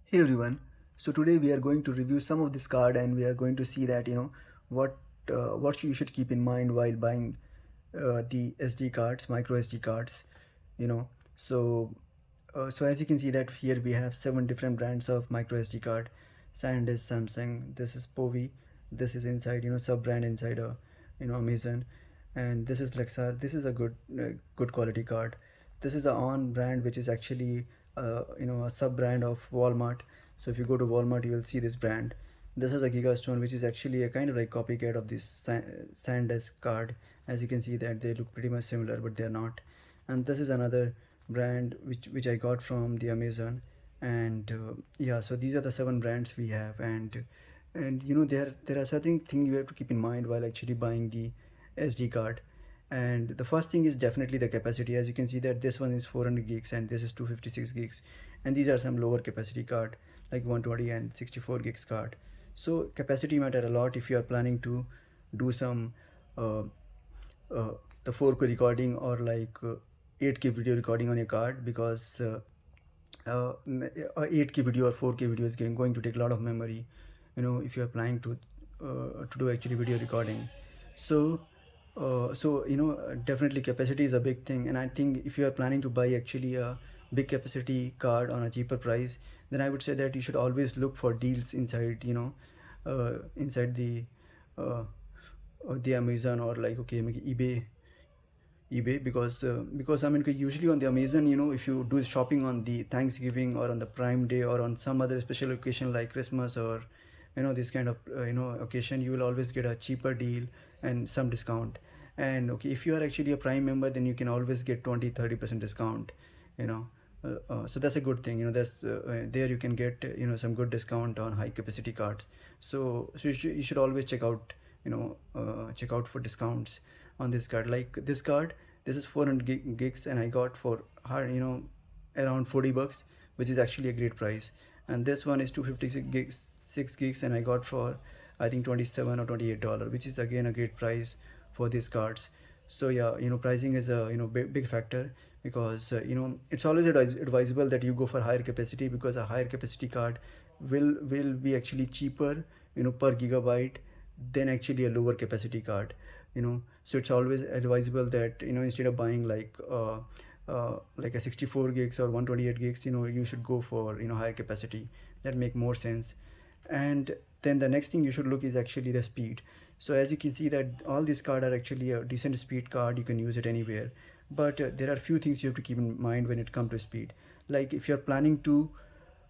Hey everyone. So today we are going to review some of this card and we are going to see that what what you should keep in mind while buying the SD cards, micro SD cards. You know. So so as you can see that here we have seven different brands of micro SD card. SanDisk, Samsung. This is Povi. This is inside sub brand inside a Amazon, and this is Lexar. This is a good quality card. This is a on brand which is actually a sub brand of Walmart. So if you go to Walmart you will see this brand. This is a Gigastone which is actually a kind of like copycat of this SanDisk card. As you can see that they look pretty much similar but they're not. And this is another brand which I got from the Amazon. And yeah, so these are the seven brands we have. And there are certain things you have to keep in mind while actually buying the SD card. And the first thing is definitely the capacity. As you can see that this one is 400 gigs and this is 256 gigs, and these are some lower capacity card like 120 and 64 gigs card. So capacity matter a lot if you are planning to do some uh, uh, the 4K recording or like 8K video recording on your card, because a 8K video or 4K video is going to take a lot of memory, if you are planning to do actually video recording. So definitely capacity is a big thing, and I think if you are planning to buy actually a big capacity card on a cheaper price, then I would say that you should always look for deals inside inside uh, the Amazon, or like okay, maybe eBay, because I mean usually on the Amazon, if you do shopping on the Thanksgiving or on the Prime Day or on some other special occasion like Christmas or this kind of occasion, you will always get a cheaper deal and some discount. And okay, if you are actually a Prime member, then you can always get 20-30% discount. you know so that's a good thing. That's there you can get some good discount on high capacity cards. So you should always check out for discounts on this card. Like this card, this is 400 gigs and I got for around $40, which is actually a great price. And this one is 256 gigs 6 gigs and I got for I think 27 or $28, which is again a great price for these cards. So yeah, pricing is a big factor, because it's always advisable that you go for higher capacity, because a higher capacity card will be actually cheaper per gigabyte than actually a lower capacity card. So it's always advisable that instead of buying like a 64 gigs or 128 gigs, you should go for higher capacity. That make more sense. And then the next thing you should look is actually the speed. So as you can see that all these cards are actually a decent speed card, you can use it anywhere. But there are few things you have to keep in mind when it comes to speed. Like if you're planning to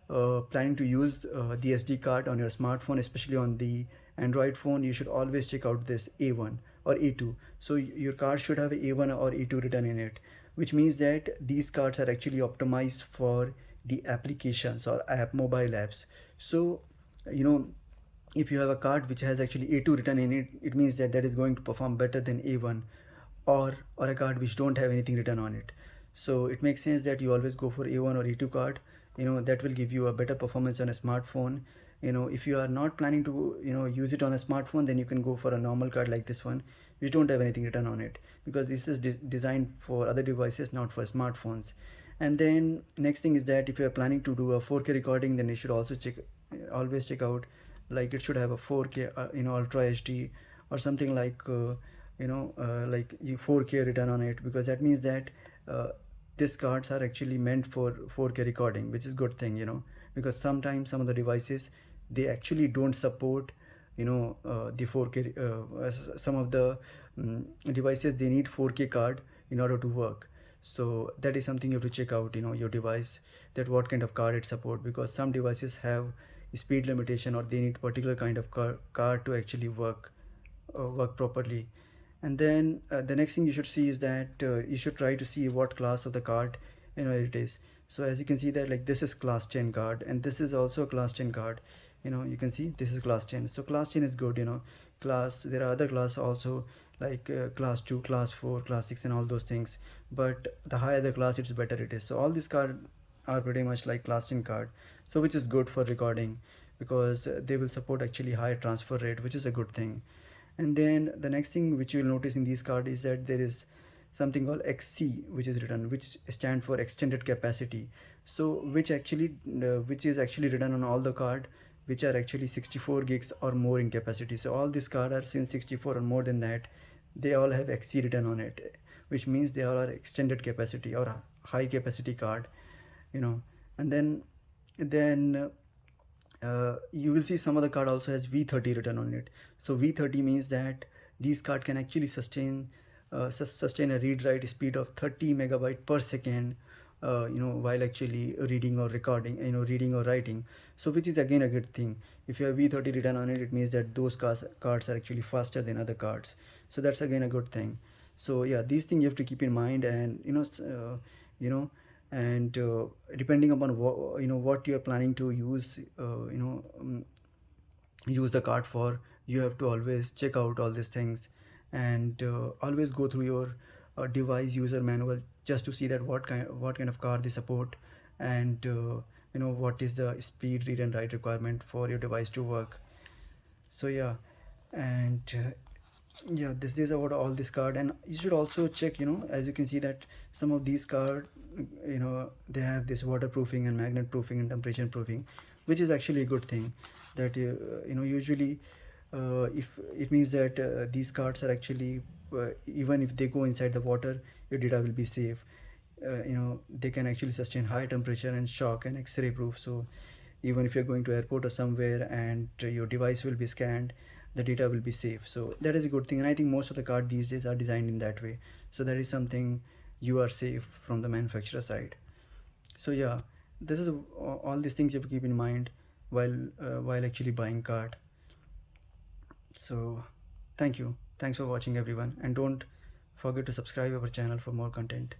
use the SD card on your smartphone, especially on the Android phone, you should always check out this A1 or A2. So your card should have A1 or A2 written in it, which means that these cards are actually optimized for the applications or mobile apps. So you know if you have a card which has actually A2 written in it, it means that that is going to perform better than A1, or a card which don't have anything written on it. So it makes sense that you always go for A1 or A2 card. That will give you a better performance on a smartphone. If you are not planning to use it on a smartphone, then you can go for a normal card like this one, which don't have anything written on it, because this is designed for other devices, not for smartphones. And then next thing is that if you are planning to do a 4K recording, then you should also always check out, like it should have a 4K ultra HD or something like 4K written on it, because that means that these cards are actually meant for 4K recording, which is good thing. Because sometimes some of the devices, they actually don't support the 4K. Some of the devices, they need 4K card in order to work. So that is something you have to check out, your device, that what kind of card it support, because some devices have speed limitation, or they need particular kind of card to actually work properly. And then the next thing you should see is that you should try to see what class of the card it is. So as you can see that, like, this is class 10 card and this is also a class 10 card. You can see this is class 10, so class 10 is good. Class, there are other class also, like class 2, class 4, class 6 and all those things, but the higher the class, it's better it is. So all these card are pretty much like class 10 card, so which is good for recording, because they will support actually higher transfer rate, which is a good thing. And then the next thing which you will notice in these card is that there is something called XC, which is written, which stand for extended capacity. So which is actually written on all the card which are actually 64 gigs or more in capacity. So all these card are since 64 or more than that, they all have XC written on it, which means they all are extended capacity or high capacity card, you know. And then you will see some of the card also has V30 written on it. So V30 means that these card can actually sustain a read write speed of 30 megabyte per second, while actually reading or recording, reading or writing. So which is again a good thing. If you have V30 written on it, it means that those cards are actually faster than other cards. So that's again a good thing. So yeah, these things you have to keep in mind. And you know and depending upon what you are planning to use the card for, you have to always check out all these things, and always go through your device user manual just to see that what kind of card they support, and what is the speed read and write requirement for your device to work. So yeah, and yeah, this is about all this card. And you should also check, as you can see that some of these card, they have this waterproofing and magnet proofing and temperature proofing, which is actually a good thing. That usually, if it means that these cards are actually, even if they go inside the water, your data will be safe. They can actually sustain high temperature and shock and X-ray proof. So even if you're going to airport or somewhere and your device will be scanned, the data will be safe. So that is a good thing, and I think most of the card these days are designed in that way. So that is something you are safe from the manufacturer side. So yeah, this is all these things you have to keep in mind while actually buying card. So thanks for watching everyone, and don't forget to subscribe our channel for more content.